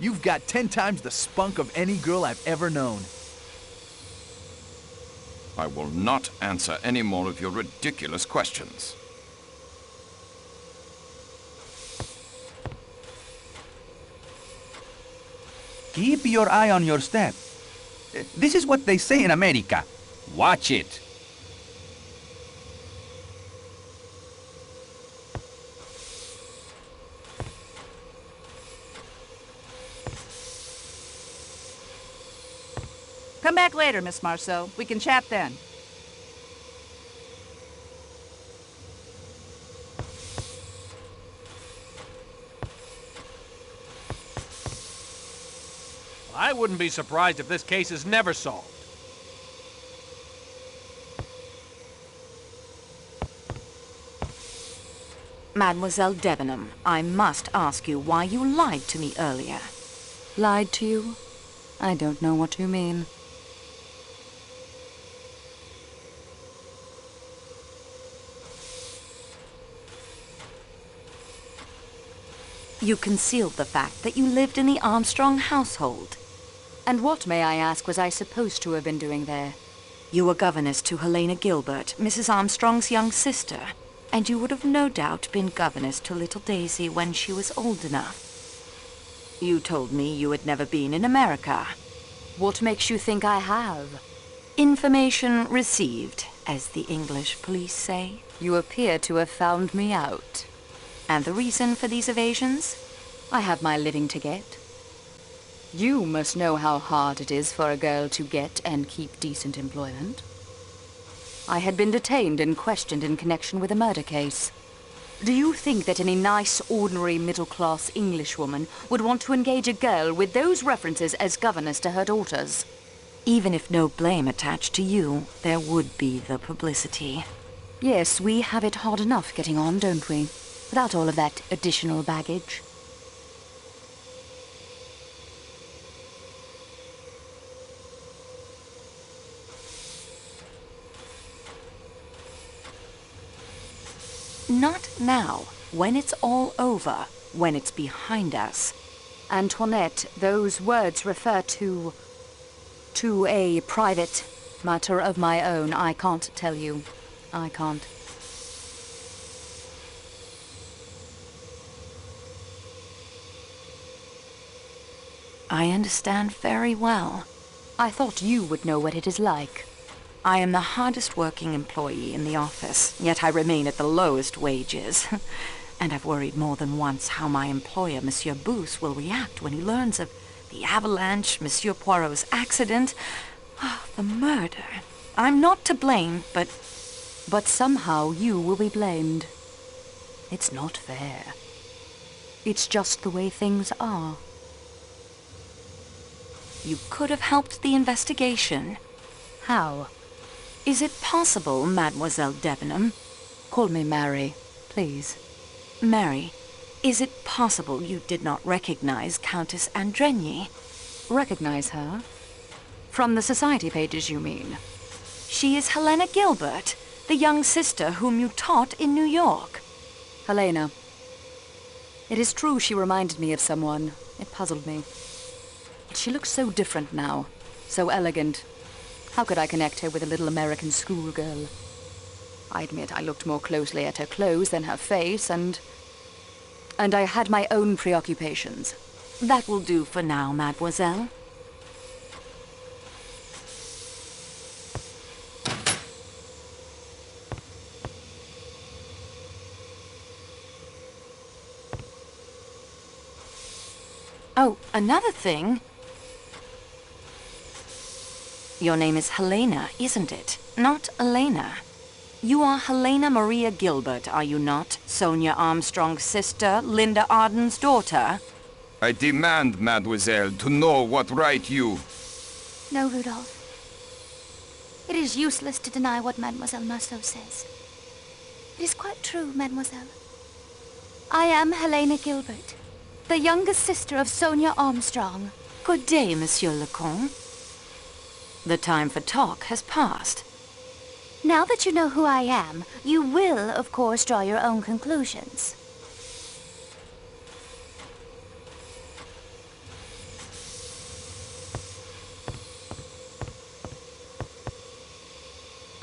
You've got 10 times the spunk of any girl I've ever known. I will not answer any more of your ridiculous questions. Keep your eye on your step. This is what they say in America. Watch it. Come back later, Miss Marceau. We can chat then. I wouldn't be surprised if this case is never solved. Mademoiselle Debenham, I must ask you why you lied to me earlier. Lied to you? I don't know what you mean. You concealed the fact that you lived in the Armstrong household. And what, may I ask, was I supposed to have been doing there? You were governess to Helena Gilbert, Mrs. Armstrong's young sister, and you would have no doubt been governess to little Daisy when she was old enough. You told me you had never been in America. What makes you think I have? Information received, as the English police say. You appear to have found me out. And the reason for these evasions? I have my living to get. You must know how hard it is for a girl to get and keep decent employment. I had been detained and questioned in connection with a murder case. Do you think that any nice, ordinary, middle-class Englishwoman would want to engage a girl with those references as governess to her daughters? Even if no blame attached to you, there would be the publicity. Yes, we have it hard enough getting on, don't we? Without all of that additional baggage. Not now, when it's all over, when it's behind us. Antoinette, those words refer to a private matter of my own. I can't tell you. I can't. I understand very well. I thought you would know what it is like. I am the hardest working employee in the office, yet I remain at the lowest wages. And I've worried more than once how my employer, Monsieur Booth, will react when he learns of the avalanche, Monsieur Poirot's accident, the murder. I'm not to blame, but somehow you will be blamed. It's not fair. It's just the way things are. You could have helped the investigation. How? Is it possible, Mademoiselle Debenham? Call me Mary, please. Mary, is it possible you did not recognize Countess Andrigny? Recognize her? From the society pages, you mean? She is Helena Gilbert, the young sister whom you taught in New York. Helena. It is true she reminded me of someone. It puzzled me. She looks so different now, so elegant. How could I connect her with a little American schoolgirl? I admit I looked more closely at her clothes than her face, and I had my own preoccupations. That will do for now, mademoiselle. Oh, another thing. Your name is Helena, isn't it? Not Elena. You are Helena Maria Gilbert, are you not? Sonia Armstrong's sister, Linda Arden's daughter? I demand, mademoiselle, to know what right you... No, Rudolph. It is useless to deny what Mademoiselle Marceau says. It is quite true, mademoiselle. I am Helena Gilbert, the youngest sister of Sonia Armstrong. Good day, Monsieur Lecomte. The time for talk has passed. Now that you know who I am, you will, of course, draw your own conclusions.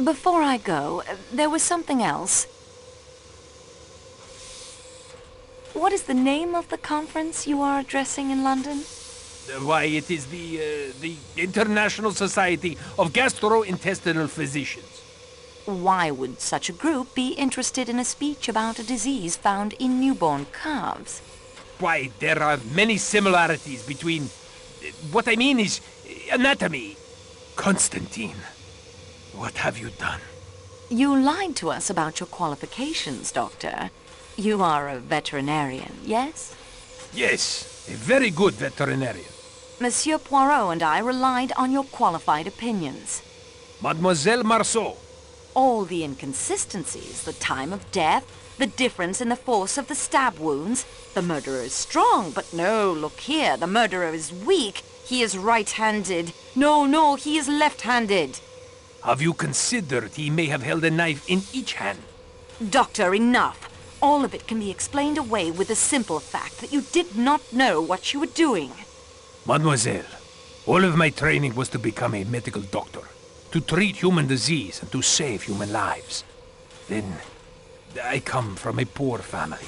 Before I go, there was something else. What is the name of the conference you are addressing in London? Why, it is the International Society of Gastrointestinal Physicians. Why would such a group be interested in a speech about a disease found in newborn calves? Why, there are many similarities between... What I mean is anatomy. Constantine, what have you done? You lied to us about your qualifications, Doctor. You are a veterinarian, yes? Yes, a very good veterinarian. Monsieur Poirot and I relied on your qualified opinions. Mademoiselle Marceau. All the inconsistencies, the time of death, the difference in the force of the stab wounds. The murderer is strong, but no, look here, the murderer is weak. He is right-handed. No, he is left-handed. Have you considered he may have held a knife in each hand? Doctor, enough. All of it can be explained away with the simple fact that you did not know what you were doing. Mademoiselle, all of my training was to become a medical doctor, to treat human disease and to save human lives. Then, I come from a poor family.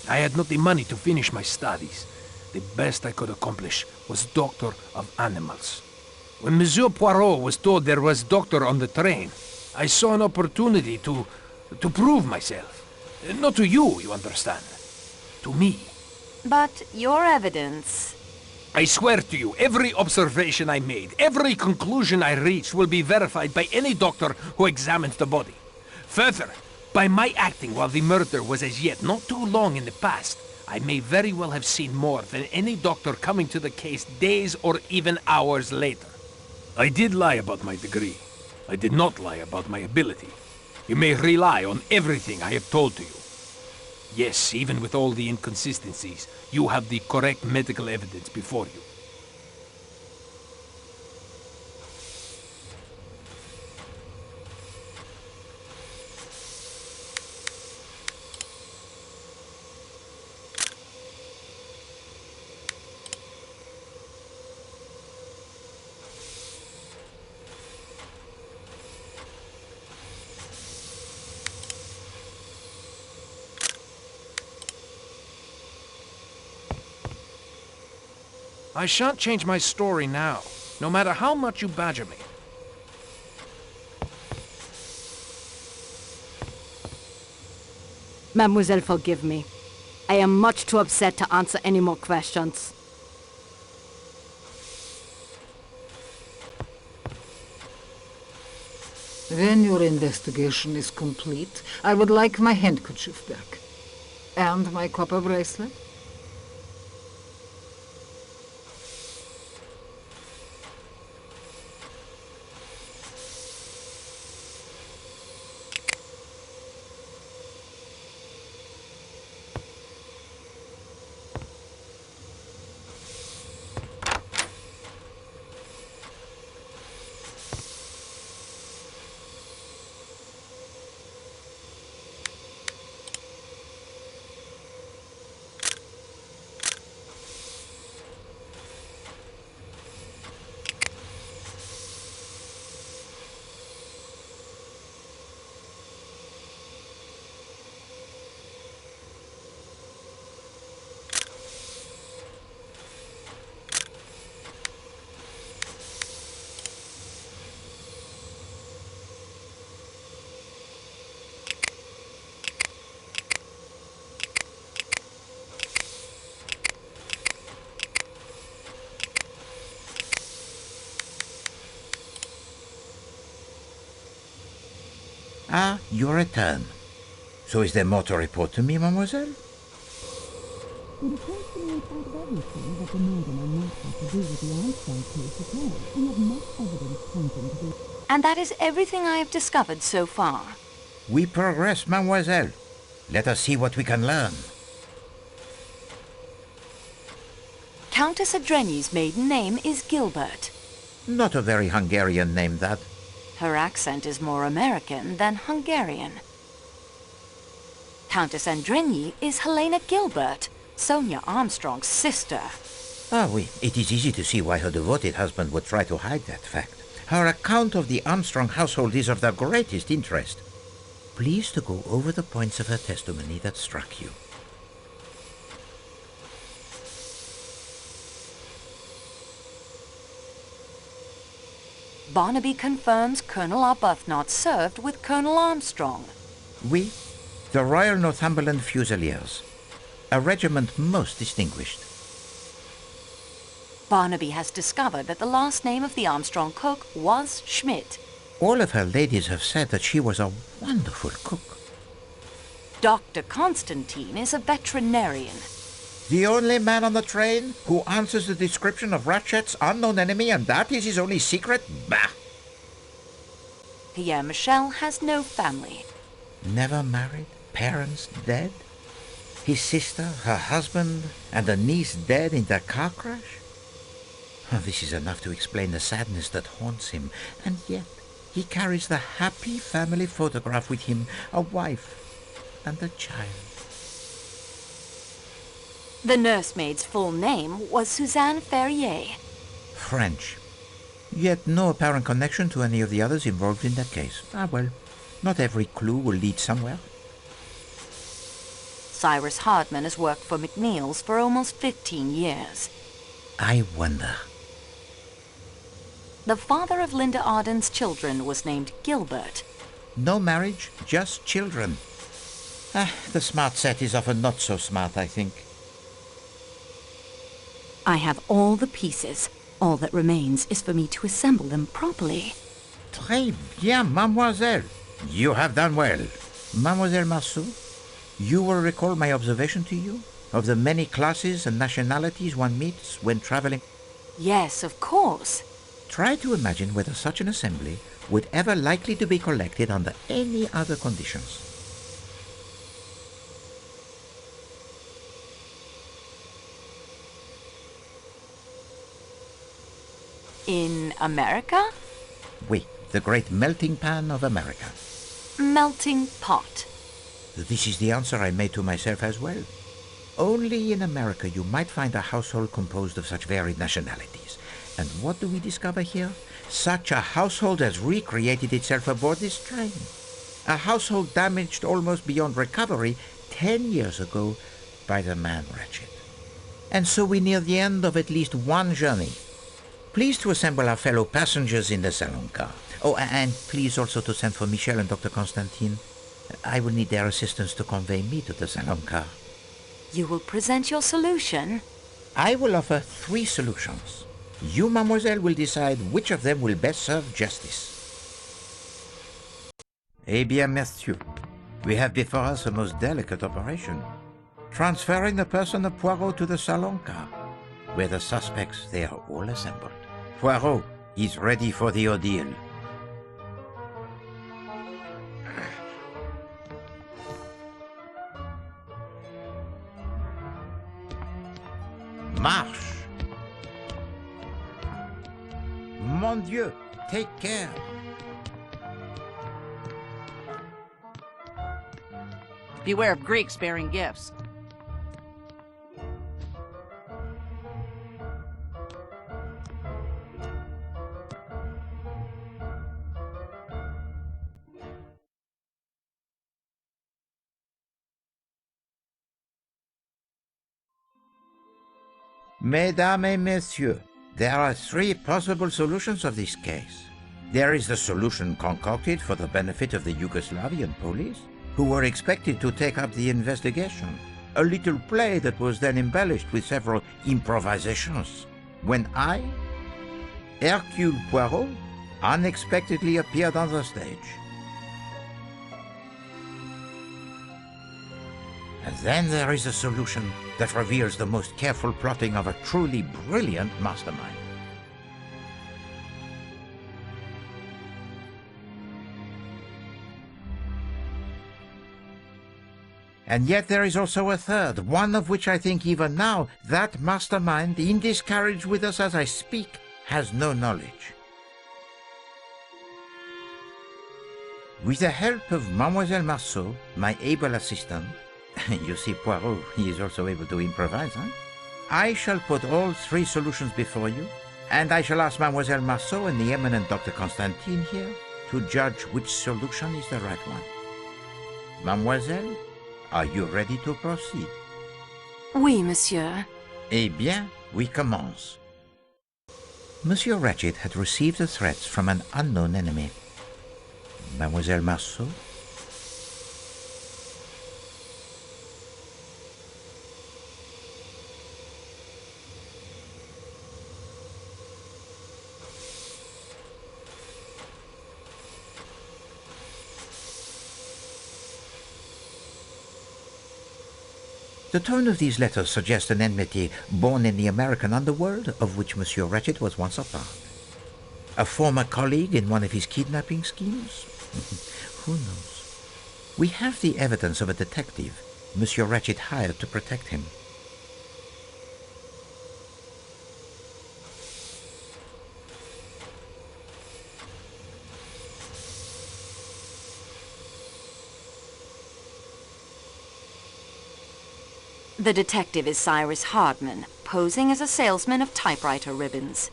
I had not the money to finish my studies. The best I could accomplish was doctor of animals. When Monsieur Poirot was told there was doctor on the train, I saw an opportunity to prove myself. Not to you, you understand. To me. But your evidence... I swear to you, every observation I made, every conclusion I reached will be verified by any doctor who examines the body. Further, by my acting while the murder was as yet not too long in the past, I may very well have seen more than any doctor coming to the case days or even hours later. I did lie about my degree. I did not lie about my ability. You may rely on everything I have told to you. Yes, even with all the inconsistencies, you have the correct medical evidence before you. I shan't change my story now, no matter how much you badger me. Mademoiselle, forgive me. I am much too upset to answer any more questions. When your investigation is complete, I would like my handkerchief back. And my copper bracelet. Ah, your return. So is there more to report to me, mademoiselle? It appears to me in spite of everything that the murder may not have to do with the Einstein case at all. We have much evidence pointing to the... And that is everything I have discovered so far. We progress, mademoiselle. Let us see what we can learn. Countess Adrenyi's maiden name is Gilbert. Not a very Hungarian name, that. Her accent is more American than Hungarian. Countess Andrenyi is Helena Gilbert, Sonia Armstrong's sister. Ah, oui. It is easy to see why her devoted husband would try to hide that fact. Her account of the Armstrong household is of the greatest interest. Please to go over the points of her testimony that struck you. Barnaby confirms Colonel Arbuthnot served with Colonel Armstrong. Oui, the Royal Northumberland Fusiliers, a regiment most distinguished. Barnaby has discovered that the last name of the Armstrong cook was Schmidt. All of her ladies have said that she was a wonderful cook. Dr. Constantine is a veterinarian. The only man on the train who answers the description of Ratchet's unknown enemy, and that is his only secret? Bah! Pierre Michel has no family. Never married, parents dead, his sister, her husband, and a niece dead in the car crash? This is enough to explain the sadness that haunts him, and yet he carries the happy family photograph with him, a wife and a child. The nursemaid's full name was Suzanne Ferrier. French. Yet no apparent connection to any of the others involved in that case. Ah, well, not every clue will lead somewhere. Cyrus Hardman has worked for McNeil's for almost 15 years. I wonder. The father of Linda Arden's children was named Gilbert. No marriage, just children. The smart set is often not so smart, I think. I have all the pieces. All that remains is for me to assemble them properly. Très bien, mademoiselle. You have done well. Mademoiselle Marceau, you will recall my observation to you of the many classes and nationalities one meets when traveling? Yes, of course. Try to imagine whether such an assembly would ever likely to be collected under any other conditions. In America? Oui, the great melting pan of America. Melting pot. This is the answer I made to myself as well. Only in America you might find a household composed of such varied nationalities. And what do we discover here? Such a household has recreated itself aboard this train. A household damaged almost beyond recovery 10 years ago by the man Ratchet. And so we near the end of at least one journey. Please to assemble our fellow passengers in the salon car. Oh, and please also to send for Michel and Dr. Constantine. I will need their assistance to convey me to the salon car. You will present your solution? I will offer 3 solutions. You, mademoiselle, will decide which of them will best serve justice. Eh bien, messieurs, we have before us a most delicate operation. Transferring the person of Poirot to the salon car, where the suspects, they are all assembled. Poirot is ready for the ordeal. Marche! Mon Dieu, take care! Beware of Greeks bearing gifts. Mesdames et messieurs, there are 3 possible solutions of this case. There is the solution concocted for the benefit of the Yugoslavian police, who were expected to take up the investigation. A little play that was then embellished with several improvisations. When I, Hercule Poirot, unexpectedly appeared on the stage. And then there is a solution that reveals the most careful plotting of a truly brilliant mastermind. And yet there is also a third, one of which I think even now, that mastermind, in this carriage with us as I speak, has no knowledge. With the help of Mademoiselle Marceau, my able assistant, you see Poirot, he is also able to improvise, huh? I shall put all 3 solutions before you, And I shall ask Mademoiselle Marceau and the eminent Dr. Constantine here to judge which solution is the right one. Mademoiselle, are you ready to proceed? Oui, monsieur. Eh bien, we commence. Monsieur Ratchet had received the threats from an unknown enemy. Mademoiselle Marceau? The tone of these letters suggests an enmity born in the American underworld, of which Monsieur Ratchet was once a part. A former colleague in one of his kidnapping schemes? Who knows? We have the evidence of a detective Monsieur Ratchet hired to protect him. The detective is Cyrus Hardman, posing as a salesman of typewriter ribbons.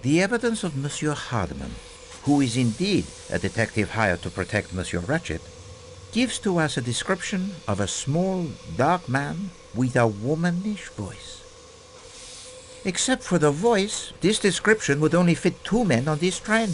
The evidence of Monsieur Hardman, who is indeed a detective hired to protect Monsieur Ratchet, gives to us a description of a small, dark man with a womanish voice. Except for the voice, this description would only fit 2 men on this train.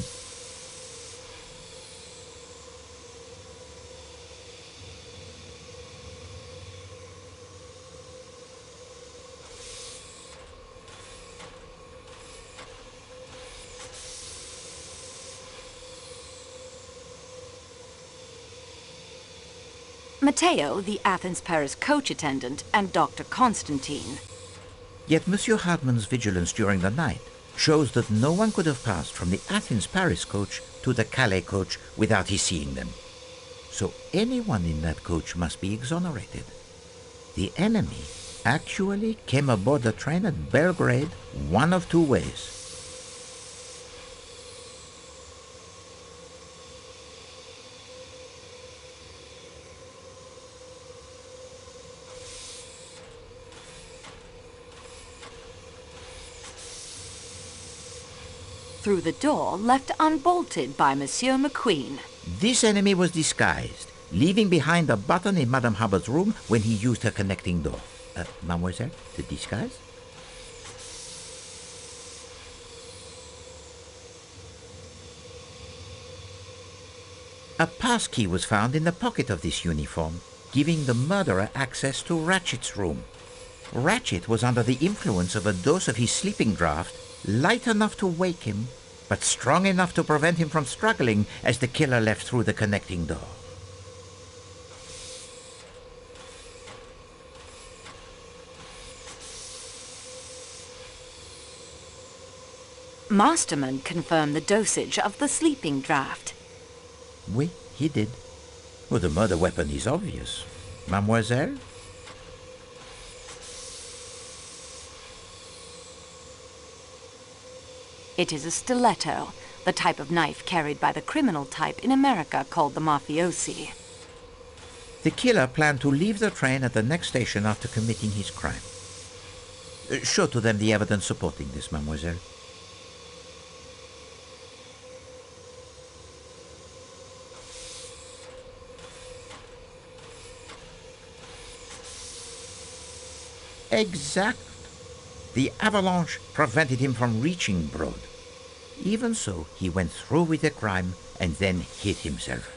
Matteo, the Athens-Paris coach attendant, and Dr. Constantine. Yet Monsieur Hardman's vigilance during the night shows that no one could have passed from the Athens-Paris coach to the Calais coach without his seeing them. So anyone in that coach must be exonerated. The enemy actually came aboard the train at Belgrade one of 2 ways. Through the door left unbolted by Monsieur McQueen. This enemy was disguised, leaving behind a button in Madame Hubbard's room when he used her connecting door. Mademoiselle, the disguise? A passkey was found in the pocket of this uniform, giving the murderer access to Ratchet's room. Ratchet was under the influence of a dose of his sleeping draught, light enough to wake him, but strong enough to prevent him from struggling as the killer left through the connecting door. Masterman confirmed the dosage of the sleeping draught. Oui, he did. Well, the murder weapon is obvious. Mademoiselle? It is a stiletto, the type of knife carried by the criminal type in America called the mafiosi. The killer planned to leave the train at the next station after committing his crime. Show to them the evidence supporting this, mademoiselle. Exact. The avalanche prevented him from reaching Broad. Even so, he went through with the crime and then hid himself.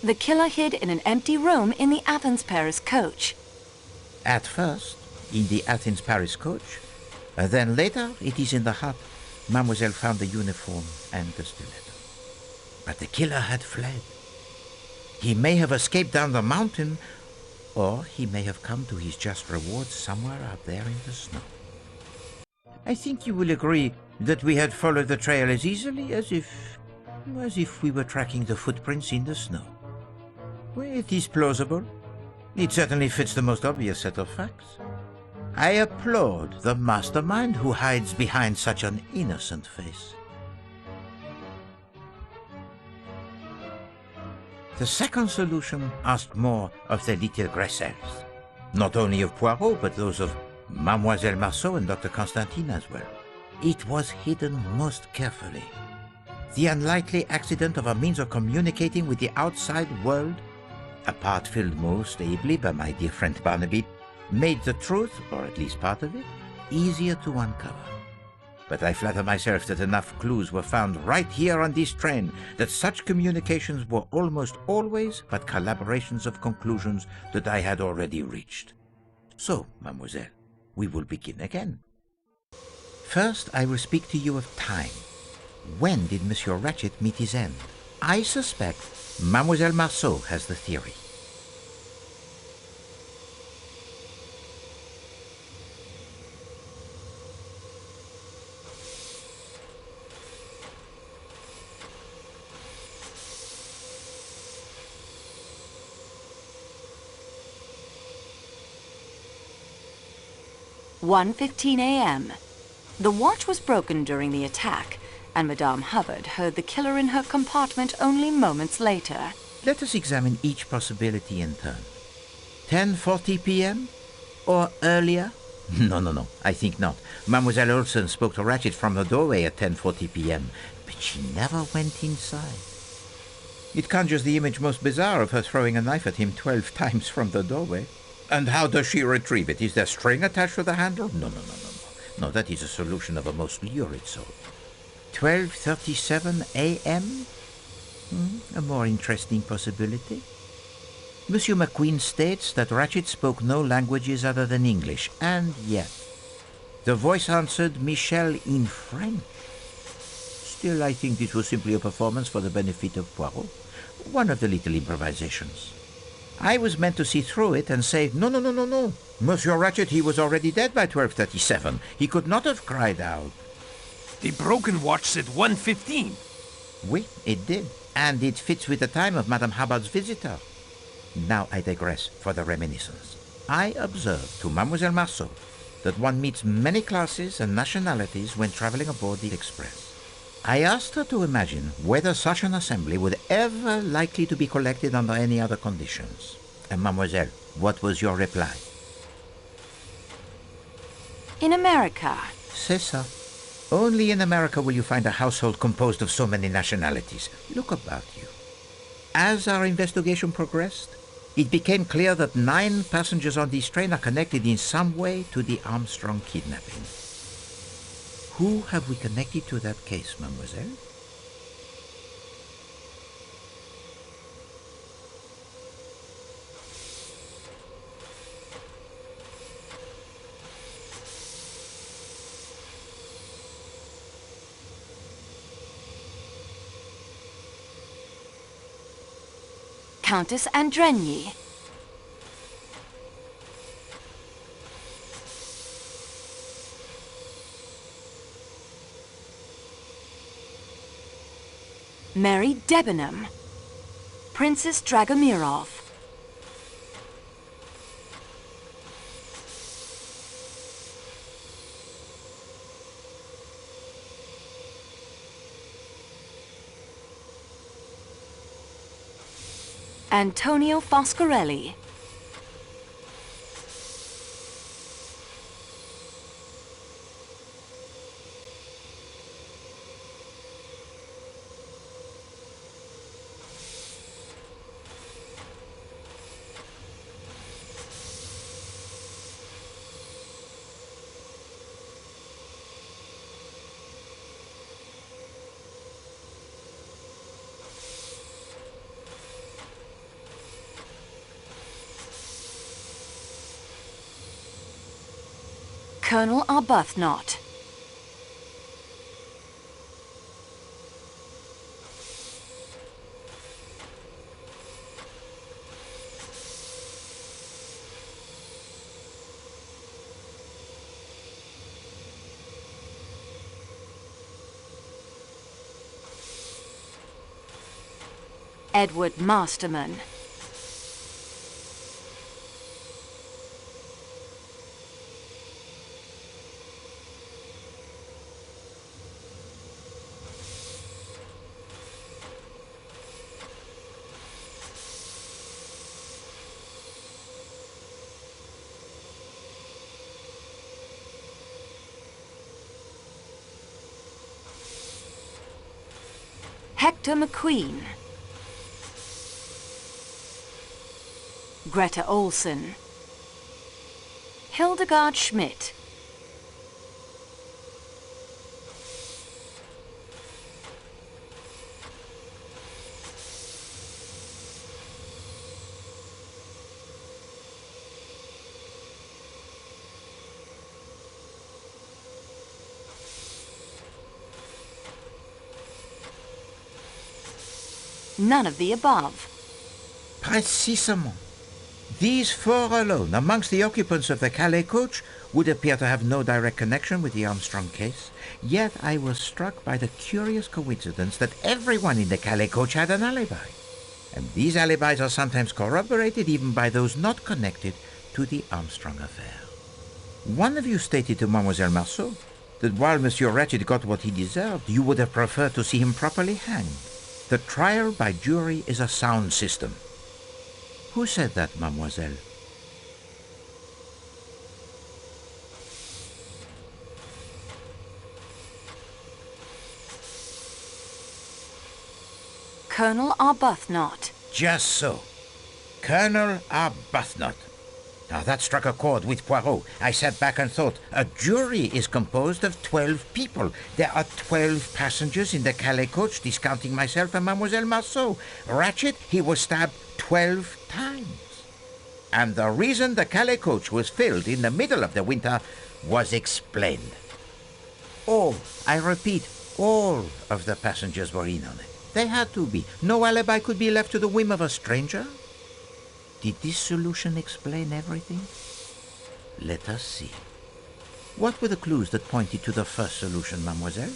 The killer hid in an empty room in the Athens-Paris coach. At first, in the Athens-Paris coach. Then later, it is in the hut. Mademoiselle found the uniform and the stiletto. But the killer had fled. He may have escaped down the mountain, or he may have come to his just reward somewhere out there in the snow. I think you will agree that we had followed the trail as easily as if we were tracking the footprints in the snow. Well, it is plausible. It certainly fits the most obvious set of facts. I applaud the mastermind who hides behind such an innocent face. The second solution asked more of the little Gressels. Not only of Poirot, but those of Mademoiselle Marceau and Dr. Constantine as well. It was hidden most carefully. The unlikely accident of a means of communicating with the outside world, a part filled most ably by my dear friend Barnaby, made the truth, or at least part of it, easier to uncover. But I flatter myself that enough clues were found right here on this train that such communications were almost always but collaborations of conclusions that I had already reached. So, mademoiselle, we will begin again. First, I will speak to you of time. When did Monsieur Ratchet meet his end? I suspect Mademoiselle Marceau has the theory. "1:15 a.m. The watch was broken during the attack, and Madame Hubbard heard the killer in her compartment only moments later. Let us examine each possibility in turn. 10:40 p.m. or earlier? No, I think not. Mademoiselle Olsen spoke to Ratchet from the doorway at 10:40 p.m., but she never went inside. It conjures the image most bizarre of her throwing a knife at him 12 times from the doorway. And how does she retrieve it? Is there string attached to the handle? No. No, that is a solution of a most lurid sort. 12:37 a.m.? A more interesting possibility. Monsieur McQueen states that Ratchet spoke no languages other than English, and yet the voice answered Michel in French. Still, I think this was simply a performance for the benefit of Poirot. One of the little improvisations. I was meant to see through it and say, no. Monsieur Ratchet, he was already dead by 12:37. He could not have cried out. The broken watch said 1:15. Oui, it did. And it fits with the time of Madame Hubbard's visitor. Now I digress for the reminiscence. I observed to Mademoiselle Marceau that one meets many classes and nationalities when traveling aboard the Express. I asked her to imagine whether such an assembly would ever likely to be collected under any other conditions. And mademoiselle, what was your reply? In America. C'est ça. Only in America will you find a household composed of so many nationalities. Look about you. As our investigation progressed, it became clear that 9 passengers on this train are connected in some way to the Armstrong kidnapping. Who have we connected to that case, mademoiselle? Countess Andrenyi. Mary Debenham. Princess Dragomirov. Antonio Foscarelli. Colonel Arbuthnot. Edward Masterman. Dr. McQueen. Greta Olson. Hildegard Schmidt. None of the above. Précisément. These four alone, amongst the occupants of the Calais coach, would appear to have no direct connection with the Armstrong case. Yet I was struck by the curious coincidence that everyone in the Calais coach had an alibi. And these alibis are sometimes corroborated even by those not connected to the Armstrong affair. One of you stated to Mademoiselle Marceau that while Monsieur Ratchet got what he deserved, you would have preferred to see him properly hanged. The trial by jury is a sound system. Who said that, mademoiselle? Colonel Arbuthnot. Just so. Colonel Arbuthnot. Now that struck a chord with Poirot. I sat back and thought, a jury is composed of 12 people. There are 12 passengers in the Calais coach, discounting myself and Mademoiselle Marceau. Ratchet, he was stabbed 12 times. And the reason the Calais coach was filled in the middle of the winter was explained. All, I repeat, all of the passengers were in on it. They had to be. No alibi could be left to the whim of a stranger. Did this solution explain everything? Let us see. What were the clues that pointed to the first solution, mademoiselle?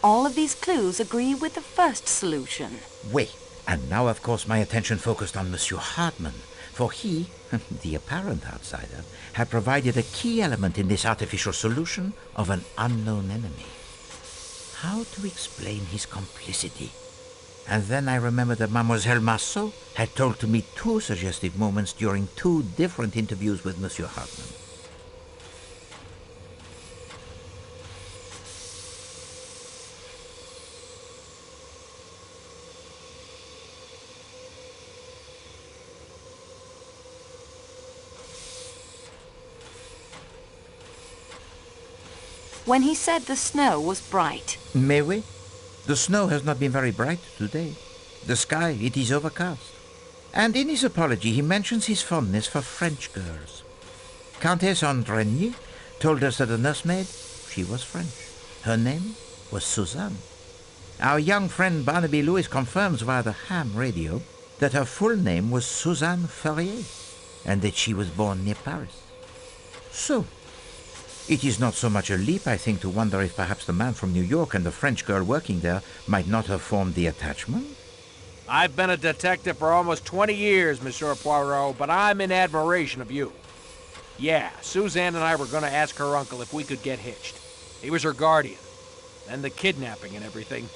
All of these clues agree with the first solution. Wait, and now of course my attention focused on Monsieur Hartmann, for he, the apparent outsider, had provided a key element in this artificial solution of an unknown enemy. How to explain his complicity? And then I remembered that Mademoiselle Marceau had told to me 2 suggestive moments during 2 different interviews with Monsieur Hartmann. When he said the snow was bright. Mais oui, the snow has not been very bright today. The sky, it is overcast. And in his apology, he mentions his fondness for French girls. Countess Andrigny told us that the nursemaid, she was French. Her name was Suzanne. Our young friend Barnaby Lewis confirms via the ham radio that her full name was Suzanne Ferrier, and that she was born near Paris. So, it is not so much a leap, I think, to wonder if perhaps the man from New York and the French girl working there might not have formed the attachment. I've been a detective for almost 20 years, Monsieur Poirot, but I'm in admiration of you. Yeah, Suzanne and I were going to ask her uncle if we could get hitched. He was her guardian. And the kidnapping and everything.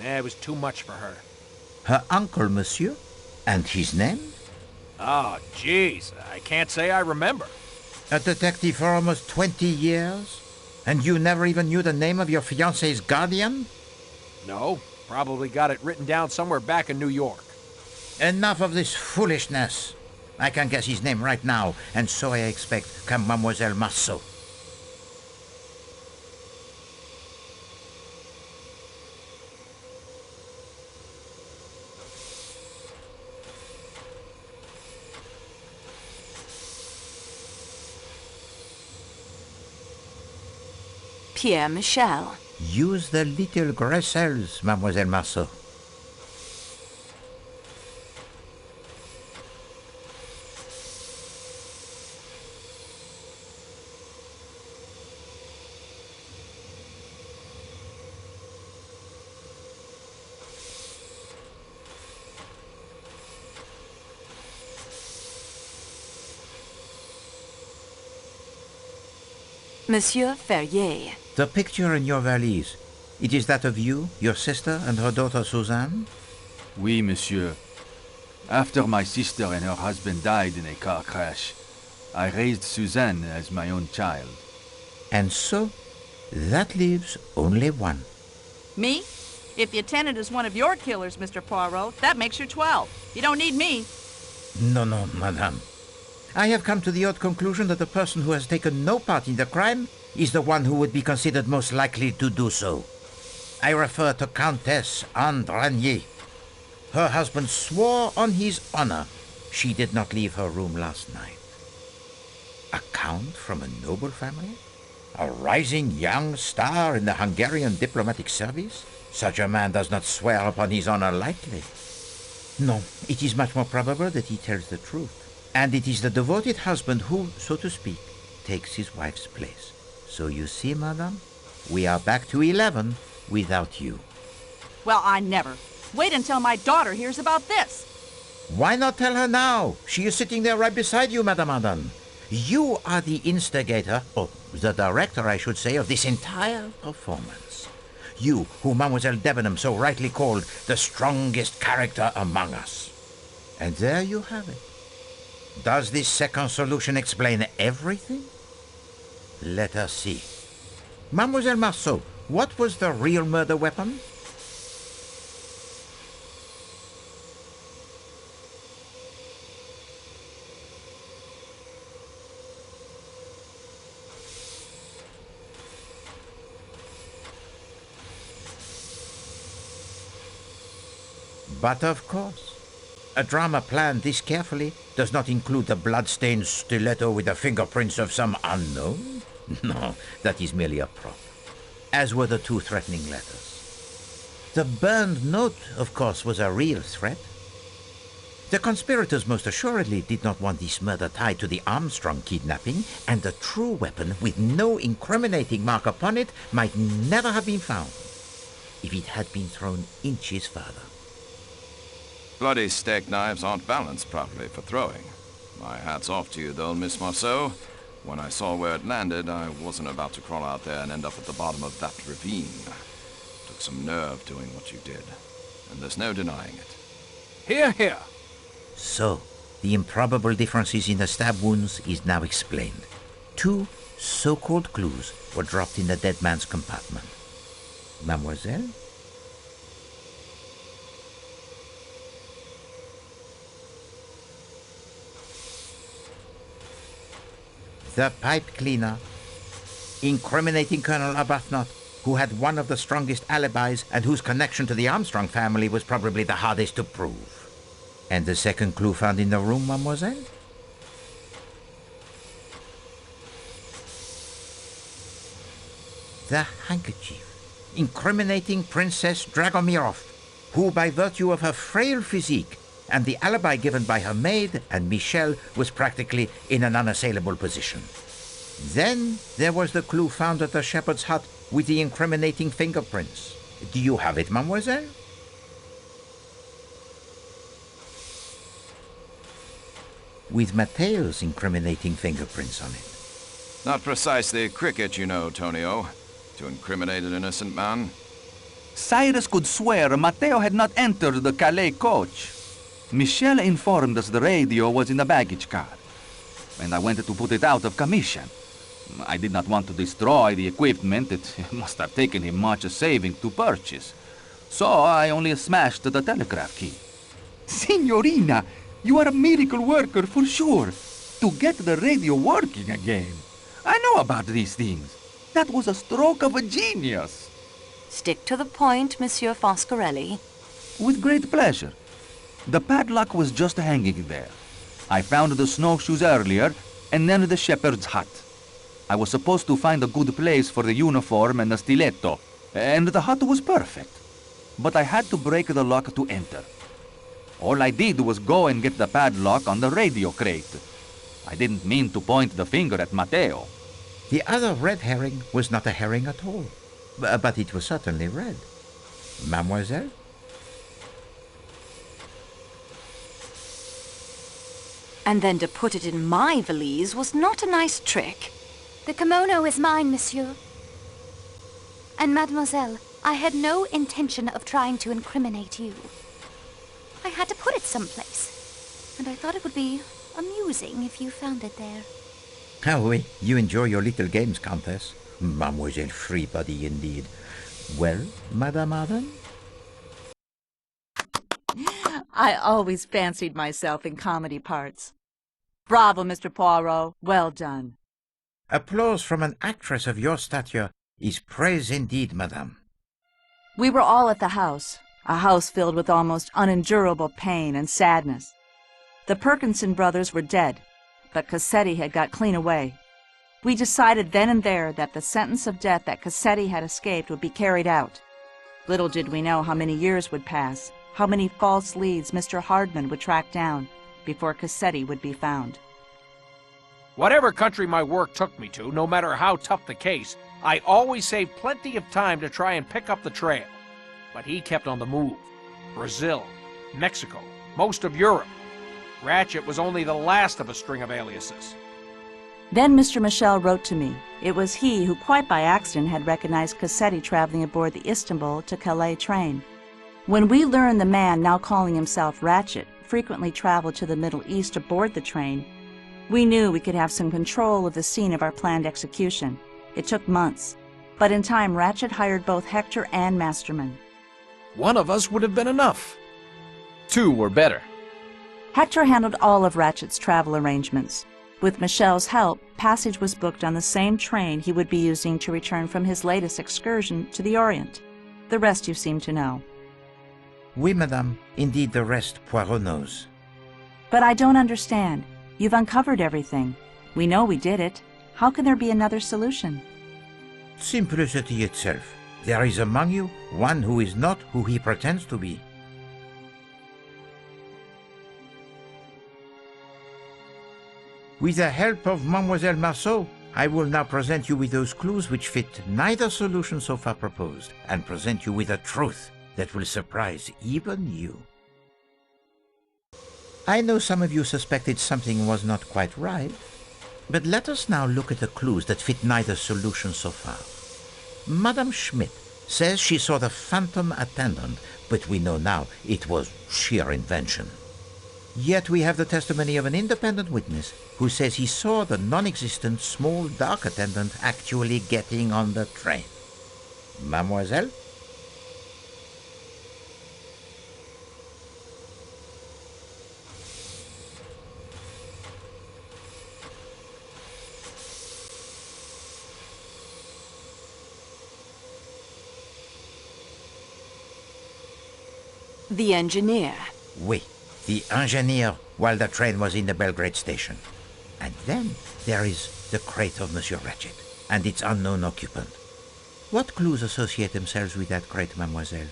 It was too much for her. Her uncle, monsieur? And his name? Oh, jeez, I can't say I remember. A detective for almost 20 years? And you never even knew the name of your fiancé's guardian? No, probably got it written down somewhere back in New York. Enough of this foolishness. I can guess his name right now, and so I expect can Mademoiselle Marceau. Pierre Michel. Use the little Gressels, Mademoiselle Marceau. Monsieur Ferrier. The picture in your valise, it is that of you, your sister, and her daughter Suzanne? Oui, monsieur. After my sister and her husband died in a car crash, I raised Suzanne as my own child. And so, that leaves only one. Me? If the attendant is one of your killers, Mr. Poirot, that makes you 12. You don't need me. No, madame. I have come to the odd conclusion that the person who has taken no part in the crime is the one who would be considered most likely to do so. I refer to Countess Anne Ranier. Her husband swore on his honor she did not leave her room last night. A count from a noble family? A rising young star in the Hungarian diplomatic service? Such a man does not swear upon his honor lightly. No, it is much more probable that he tells the truth. And it is the devoted husband who, so to speak, takes his wife's place. So you see, madame, we are back to 11 without you. Well, I never. Wait until my daughter hears about this. Why not tell her now? She is sitting there right beside you, Madame Arden. You are the instigator, or the director, I should say, of this entire performance. You, who Mademoiselle Debenham so rightly called the strongest character among us. And there you have it. Does this second solution explain everything? Let us see. Mademoiselle Marceau, what was the real murder weapon? But of course, a drama planned this carefully does not include the blood-stained stiletto with the fingerprints of some unknown. No, that is merely a prop, as were the 2 threatening letters. The burned note, of course, was a real threat. The conspirators most assuredly did not want this murder tied to the Armstrong kidnapping, and the true weapon, with no incriminating mark upon it, might never have been found if it had been thrown inches further. Bloody steak knives aren't balanced properly for throwing. My hat's off to you, though, Miss Marceau. When I saw where it landed, I wasn't about to crawl out there and end up at the bottom of that ravine. Took some nerve doing what you did, and there's no denying it. Hear, hear. So, the improbable differences in the stab wounds is now explained. 2 so-called clues were dropped in the dead man's compartment. Mademoiselle? The pipe cleaner, incriminating Colonel Arbuthnot, who had one of the strongest alibis and whose connection to the Armstrong family was probably the hardest to prove. And the second clue found in the room, mademoiselle? The handkerchief, incriminating Princess Dragomirov, who by virtue of her frail physique and the alibi given by her maid and Michel was practically in an unassailable position. Then there was the clue found at the shepherd's hut with the incriminating fingerprints. Do you have it, mademoiselle? With Matteo's incriminating fingerprints on it. Not precisely cricket, you know, Tonio, to incriminate an innocent man. Cyrus could swear Matteo had not entered the Calais coach. Michel informed us the radio was in the baggage car, and I wanted to put it out of commission. I did not want to destroy the equipment. It must have taken him much saving to purchase. So I only smashed the telegraph key. Signorina, you are a miracle worker for sure. To get the radio working again. I know about these things. That was a stroke of a genius. Stick to the point, Monsieur Foscarelli. With great pleasure. The padlock was just hanging there. I found the snowshoes earlier, and then the shepherd's hut. I was supposed to find a good place for the uniform and the stiletto, and the hut was perfect. But I had to break the lock to enter. All I did was go and get the padlock on the radio crate. I didn't mean to point the finger at Matteo. The other red herring was not a herring at all, but it was certainly red. Mademoiselle? And then to put it in my valise was not a nice trick. The kimono is mine, monsieur. And mademoiselle, I had no intention of trying to incriminate you. I had to put it someplace. and I thought it would be amusing if you found it there. Ah oui, you enjoy your little games, Countess. Mademoiselle Freebody indeed. Well, Madame Arden? I always fancied myself in comedy parts. Bravo, Mr. Poirot. Well done. Applause from an actress of your stature is praise indeed, madame. We were all at the house, a house filled with almost unendurable pain and sadness. The Perkinson brothers were dead, but Cassetti had got clean away. We decided then and there that the sentence of death that Cassetti had escaped would be carried out. Little did we know how many years would pass, how many false leads Mr. Hardman would track down before Cassetti would be found. Whatever country my work took me to, no matter how tough the case, I always saved plenty of time to try and pick up the trail. But he kept on the move. Brazil, Mexico, most of Europe. Ratchet was only the last of a string of aliases. Then Mr. Michel wrote to me. It was he who, quite by accident, had recognized Cassetti traveling aboard the Istanbul to Calais train. When we learned the man, now calling himself Ratchet, frequently traveled to the Middle East aboard the train, we knew we could have some control of the scene of our planned execution. It took months, but in time Ratchet hired both Hector and Masterman. One of us would have been enough. 2 were better. Hector handled all of Ratchet's travel arrangements. With Michel's help, passage was booked on the same train he would be using to return from his latest excursion to the Orient. The rest you seem to know. Oui, madame. Indeed, the rest Poirot knows. But I don't understand. You've uncovered everything. We know we did it. How can there be another solution? Simplicity itself. There is among you one who is not who he pretends to be. With the help of Mademoiselle Marceau, I will now present you with those clues which fit neither solution so far proposed, and present you with a truth that will surprise even you. I know some of you suspected something was not quite right, but let us now look at the clues that fit neither solution so far. Madame Schmidt says she saw the phantom attendant, but we know now it was sheer invention. Yet we have the testimony of an independent witness who says he saw the non-existent small dark attendant actually getting on the train. Mademoiselle? The engineer. Oui, the engineer while the train was in the Belgrade station. And then there is the crate of Monsieur Ratchet and its unknown occupant. What clues associate themselves with that crate, mademoiselle?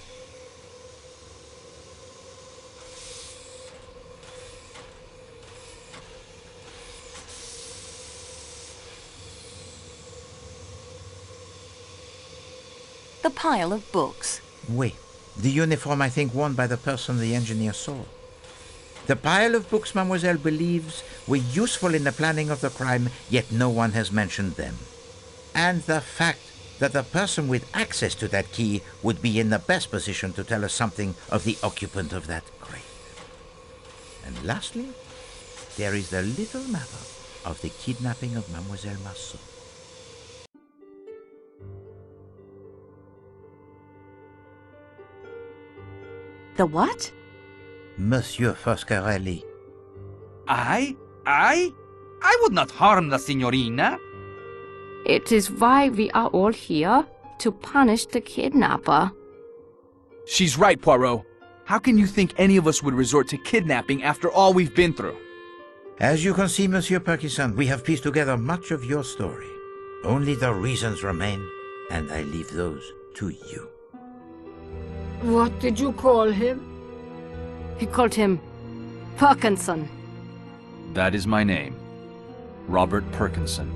The pile of books. Oui, the uniform I think worn by the person the engineer saw. The pile of books mademoiselle believes were useful in the planning of the crime, yet no one has mentioned them. And the fact that the person with access to that key would be in the best position to tell us something of the occupant of that crate. And lastly, there is the little matter of the kidnapping of Mademoiselle Marceau. The what? Monsieur Foscarelli. I would not harm the signorina. It is why we are all here, to punish the kidnapper. She's right, Poirot. How can you think any of us would resort to kidnapping after all we've been through? As you can see, Monsieur Perkison, we have pieced together much of your story. Only the reasons remain, and I leave those to you. What did you call him? He called him Perkinson. That is my name. Robert Perkinson.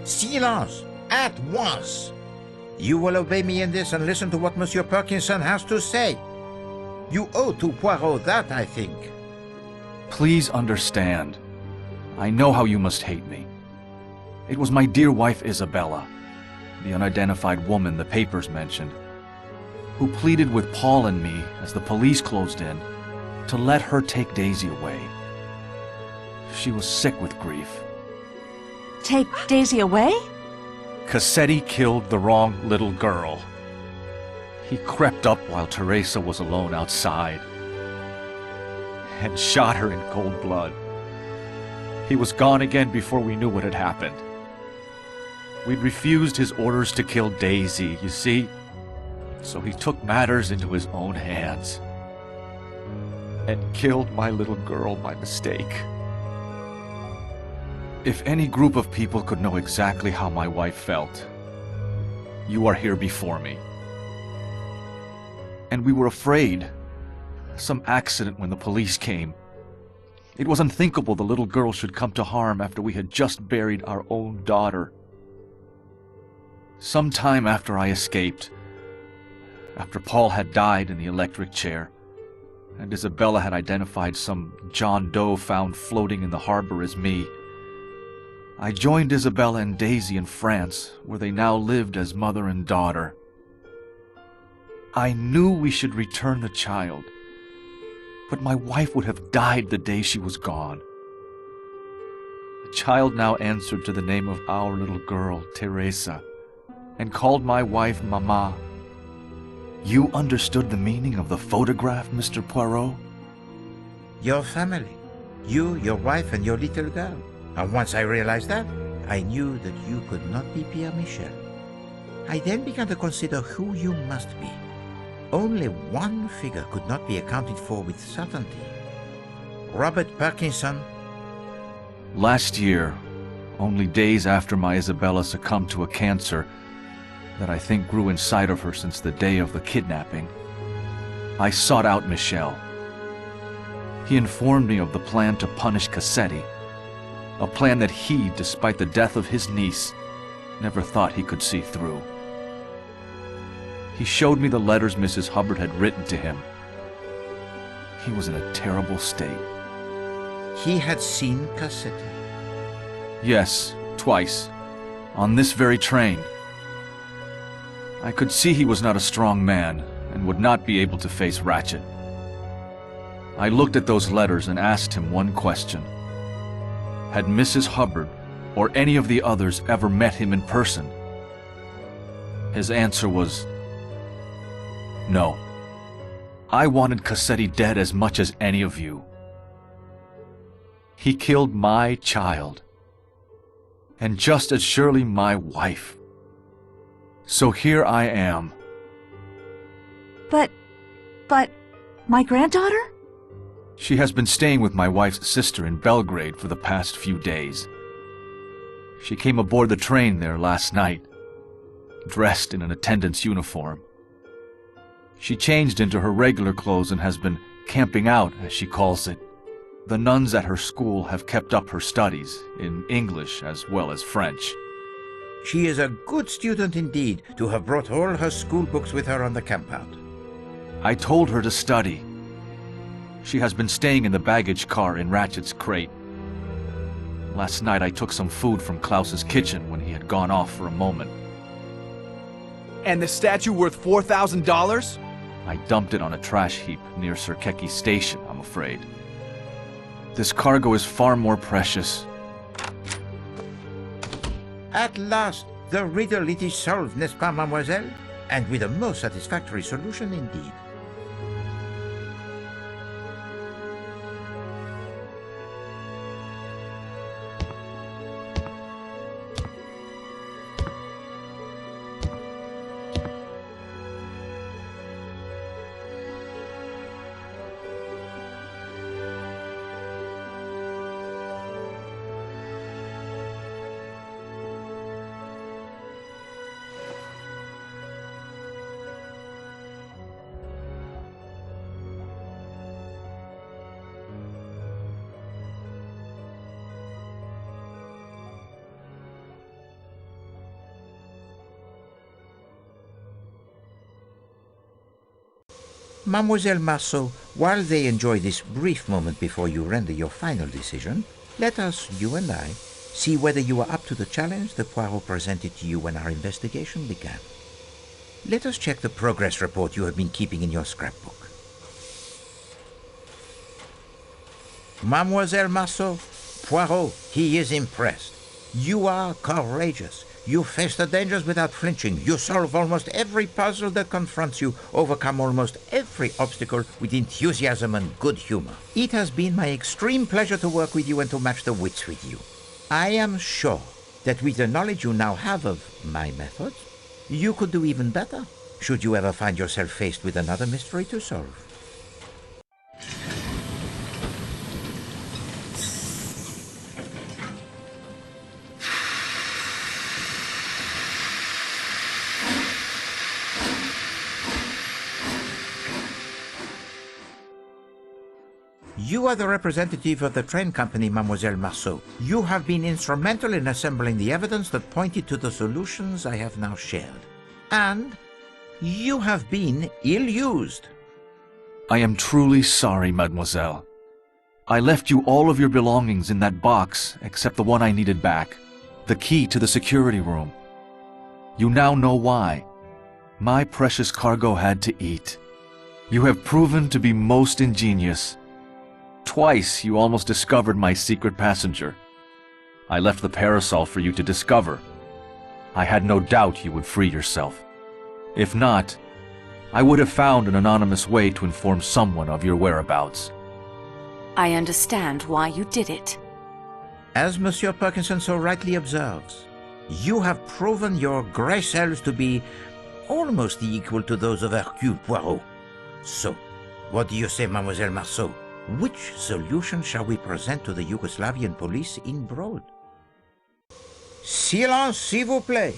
Silence! At once! You will obey me in this and listen to what Monsieur Perkinson has to say. You owe to Poirot that, I think. Please understand. I know how you must hate me. It was my dear wife Isabella, the unidentified woman the papers mentioned. who pleaded with Paul and me as the police closed in to let her take Daisy away. She was sick with grief. Take Daisy away? Cassetti killed the wrong little girl. He crept up while Teresa was alone outside and shot her in cold blood. He was gone again before we knew what had happened. We'd refused his orders to kill Daisy, you see, so he took matters into his own hands and killed my little girl by mistake. If any group of people could know exactly how my wife felt, you are here before me. And we were afraid. Some accident when the police came. It was unthinkable the little girl should come to harm after we had just buried our own daughter. Some time after I escaped, after Paul had died in the electric chair, and Isabella had identified some John Doe found floating in the harbor as me, I joined Isabella and Daisy in France, where they now lived as mother and daughter. I knew we should return the child, but my wife would have died the day she was gone. The child now answered to the name of our little girl, Teresa, and called my wife Mama. You understood the meaning of the photograph, Mr. Poirot? Your family. You, your wife, and your little girl. And once I realized that, I knew that you could not be Pierre Michel. I then began to consider who you must be. Only one figure could not be accounted for with certainty. Robert Parkinson. Last year, only days after my Isabella succumbed to a cancer that I think grew inside of her since the day of the kidnapping, I sought out Michel. He informed me of the plan to punish Cassetti, a plan that he, despite the death of his niece, never thought he could see through. He showed me the letters Mrs. Hubbard had written to him. He was in a terrible state. He had seen Cassetti? Yes, twice. On this very train. I could see he was not a strong man and would not be able to face Ratchet. I looked at those letters and asked him one question. Had Mrs. Hubbard or any of the others ever met him in person? His answer was no. I wanted Cassetti dead as much as any of you. He killed my child, and just as surely my wife. So here I am. But, my granddaughter? She has been staying with my wife's sister in Belgrade for the past few days. She came aboard the train there last night, dressed in an attendant's uniform. She changed into her regular clothes and has been camping out, as she calls it. The nuns at her school have kept up her studies, in English as well as French. She is a good student indeed, to have brought all her school books with her on the campout. I told her to study. She has been staying in the baggage car in Ratchet's crate. Last night I took some food from Klaus's kitchen when he had gone off for a moment. And the statue worth $4,000? I dumped it on a trash heap near Sirkeki Station, I'm afraid. This cargo is far more precious. At last, the riddle it is solved, n'est-ce pas, mademoiselle? And with a most satisfactory solution indeed. Mademoiselle Marceau, while they enjoy this brief moment before you render your final decision, let us, you and I, see whether you are up to the challenge the Poirot presented to you when our investigation began. Let us check the progress report you have been keeping in your scrapbook. Mademoiselle Marceau, Poirot, he is impressed. You are courageous. You face the dangers without flinching. You solve almost every puzzle that confronts you, overcome almost every obstacle with enthusiasm and good humor. It has been my extreme pleasure to work with you and to match the wits with you. I am sure that with the knowledge you now have of my methods, you could do even better, should you ever find yourself faced with another mystery to solve. You are the representative of the train company, Mademoiselle Marceau. You have been instrumental in assembling the evidence that pointed to the solutions I have now shared. And you have been ill-used. I am truly sorry, mademoiselle. I left you all of your belongings in that box except the one I needed back, the key to the security room. You now know why. My precious cargo had to eat. You have proven to be most ingenious. Twice you almost discovered my secret passenger. I left the parasol for you to discover. I had no doubt you would free yourself. If not, I would have found an anonymous way to inform someone of your whereabouts. I understand why you did it. As Monsieur Parkinson so rightly observes, you have proven your gray cells to be almost equal to those of Hercule Poirot. So, what do you say, Mademoiselle Marceau? Which solution shall we present to the Yugoslavian police in broad? Silence, s'il vous plaît.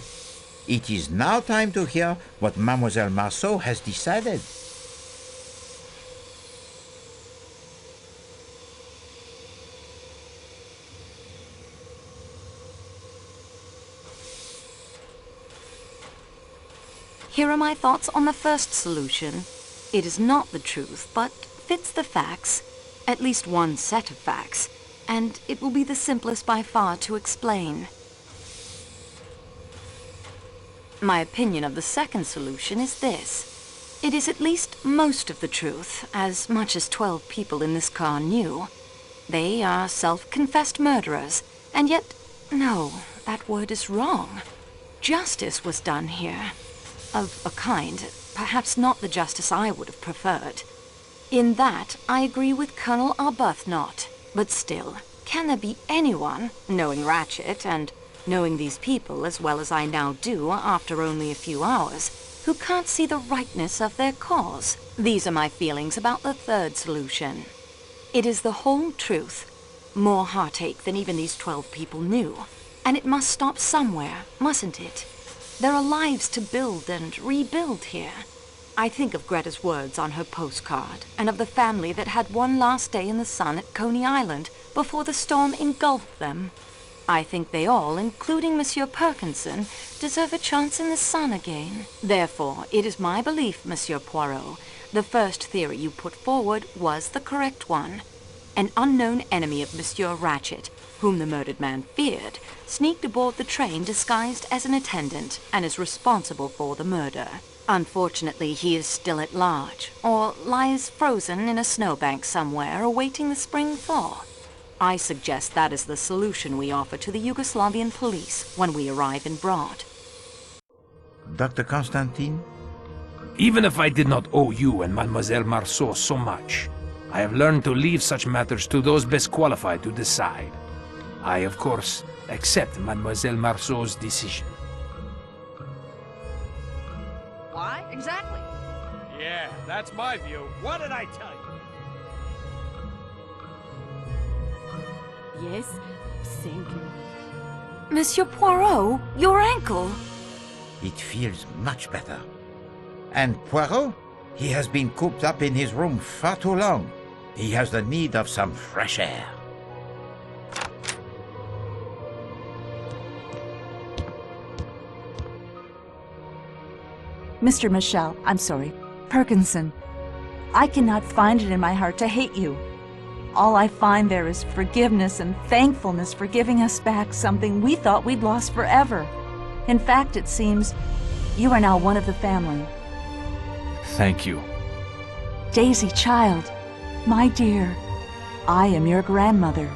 It is now time to hear what Mademoiselle Marceau has decided. Here are my thoughts on the first solution. It is not the truth, but fits the facts. At least one set of facts, and it will be the simplest by far to explain. My opinion of the second solution is this. It is at least most of the truth, as much as 12 people in this car knew. They are self-confessed murderers, and yet, no, that word is wrong. Justice was done here. Of a kind, perhaps not the justice I would have preferred. In that, I agree with Colonel Arbuthnot. But still, can there be anyone, knowing Ratchet and knowing these people as well as I now do after only a few hours, who can't see the rightness of their cause? These are my feelings about the third solution. It is the whole truth. More heartache than even these 12 people knew. And it must stop somewhere, mustn't it? There are lives to build and rebuild here. I think of Greta's words on her postcard, and of the family that had one last day in the sun at Coney Island before the storm engulfed them. I think they all, including Monsieur Parkinson, deserve a chance in the sun again. Therefore, it is my belief, Monsieur Poirot, the first theory you put forward was the correct one. An unknown enemy of Monsieur Ratchet, whom the murdered man feared, sneaked aboard the train disguised as an attendant and is responsible for the murder. Unfortunately, he is still at large, or lies frozen in a snowbank somewhere awaiting the spring thaw. I suggest that is the solution we offer to the Yugoslavian police when we arrive in Broad. Dr. Constantine? Even if I did not owe you and Mademoiselle Marceau so much, I have learned to leave such matters to those best qualified to decide. I, of course, accept Mademoiselle Marceau's decision. Why? Exactly. Yeah, that's my view. What did I tell you? Yes, thank you. Monsieur Poirot, your ankle! It feels much better. And Poirot? He has been cooped up in his room far too long. He has the need of some fresh air. Mr. Michel, I'm sorry, Parkinson. I cannot find it in my heart to hate you. All I find there is forgiveness and thankfulness for giving us back something we thought we'd lost forever. In fact, it seems You are now one of the family. Thank you. Daisy, child, my dear, I am your grandmother.